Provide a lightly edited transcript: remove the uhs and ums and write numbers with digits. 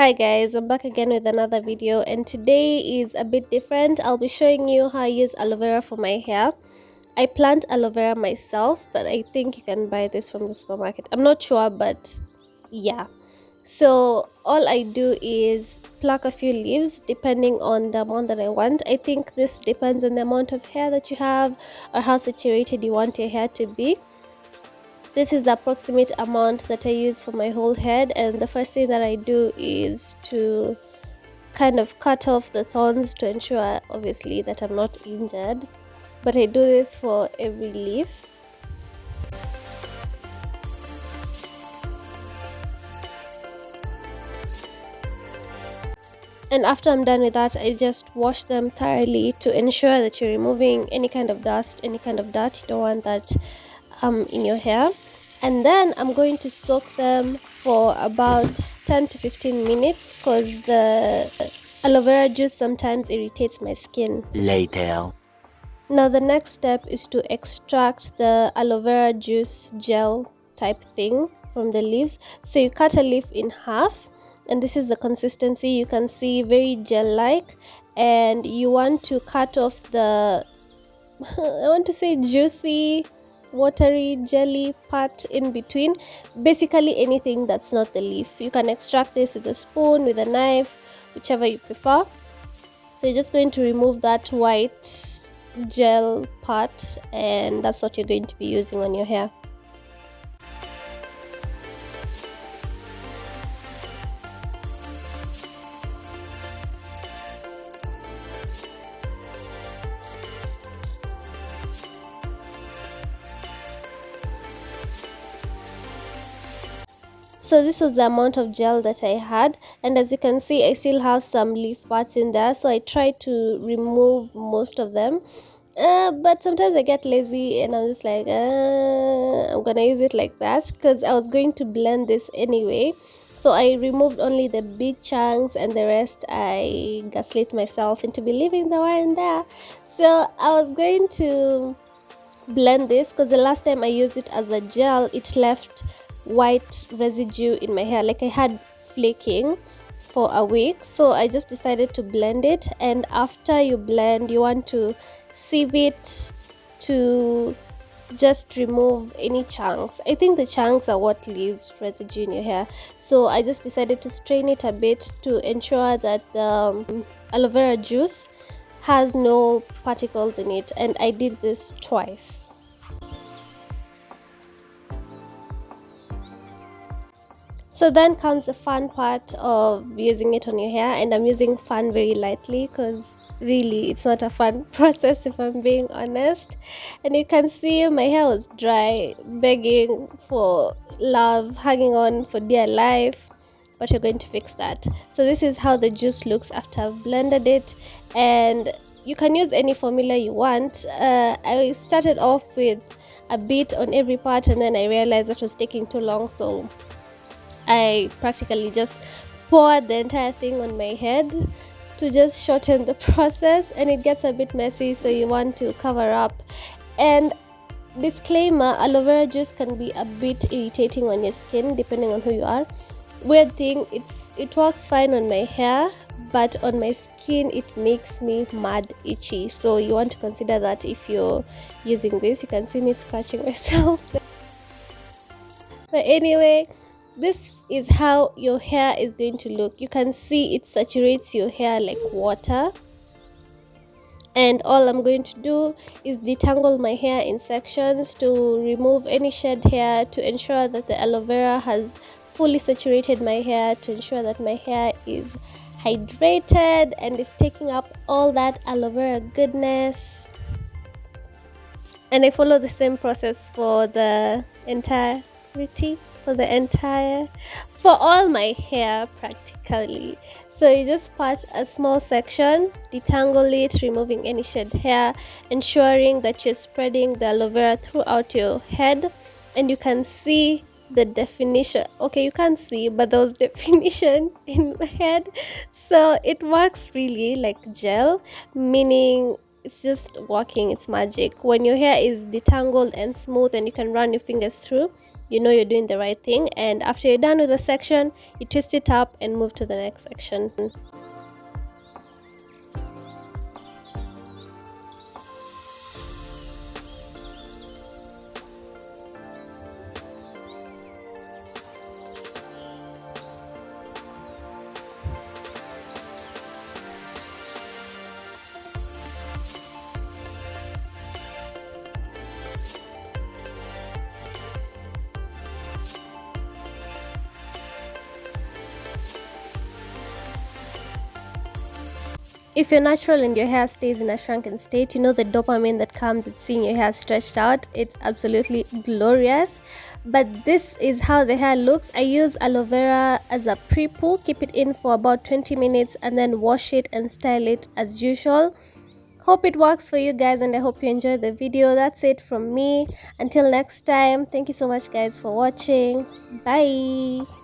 Hi guys, I'm back again with another video, and today is a bit different. I'll be showing you how I use aloe vera for my hair. I plant aloe vera myself, but I think you can buy this from the supermarket. I'm not sure, but yeah. So all I do is pluck a few leaves depending on the amount that I want. I think this depends on the amount of hair that you have or how saturated you want your hair to be. This is the approximate amount that I use for my whole head, and the first thing that I do is to kind of cut off the thorns to ensure obviously that I'm not injured, but I do this for every leaf. And after I'm done with that, I just wash them thoroughly to ensure that you're removing any kind of dust, any kind of dirt. You don't want that in your hair. And then I'm going to soak them for about 10 to 15 minutes because the aloe vera juice sometimes irritates my skin. Later. Now the next step is to extract the aloe vera juice gel type thing from the leaves. So you cut a leaf in half, and this is the consistency. You can see very gel like, and you want to cut off the I want to say juicy watery jelly part in between, basically anything that's not the leaf. You can extract this with a spoon, with a knife, whichever you prefer. So you're just going to remove that white gel part, and that's what you're going to be using on your hair. So this was the amount of gel that I had, and as you can see I still have some leaf parts in there, so I try to remove most of them. But sometimes I get lazy and I'm just like I'm gonna use it like that because I was going to blend this anyway. So I removed only the big chunks, and the rest I gaslit myself into believing they were in there. So I was going to blend this because the last time I used it as a gel, it left white residue in my hair, like I had flaking for a week. So I just decided to blend it, and after you blend, you want to sieve it to just remove any chunks. I think the chunks are what leaves residue in your hair, so I just decided to strain it a bit to ensure that the aloe vera juice has no particles in it, and I did this twice. So then comes the fun part of using it on your hair, and I'm using fun very lightly because really it's not a fun process if I'm being honest. And you can see my hair was dry, begging for love, hanging on for dear life, but you're going to fix that. So this is how the juice looks after I've blended it, and you can use any formula you want. I started off with a bit on every part, and then I realized that was taking too long, so I practically just poured the entire thing on my head to just shorten the process, and it gets a bit messy, so you want to cover up. And disclaimer, aloe vera juice can be a bit irritating on your skin depending on who you are. Weird thing, it works fine on my hair, but on my skin it makes me mad itchy, so you want to consider that if you're using this. You can see me scratching myself. But anyway, this is how your hair is going to look. You can see it saturates your hair like water, and all I'm going to do is detangle my hair in sections to remove any shed hair, to ensure that the aloe vera has fully saturated my hair, to ensure that my hair is hydrated and is taking up all that aloe vera goodness. And I follow the same process for the entirety, for all my hair practically. So you just part a small section, detangle it, removing any shed hair, ensuring that you're spreading the aloe vera throughout your head, and you can see the definition. Okay, you can't see, but there was definition in my head. So it works really like gel, meaning it's just working, it's magic. When your hair is detangled and smooth and you can run your fingers through, you know you're doing the right thing. And after you're done with the section, you twist it up and move to the next section. If you're natural and your hair stays in a shrunken state, you know the dopamine that comes with seeing your hair stretched out. It's absolutely glorious. But this is how the hair looks. I use aloe vera as a pre-poo, keep it in for about 20 minutes and then wash it and style it as usual. Hope it works for you guys, and I hope you enjoyed the video. That's it from me. Until next time, thank you so much guys for watching. Bye.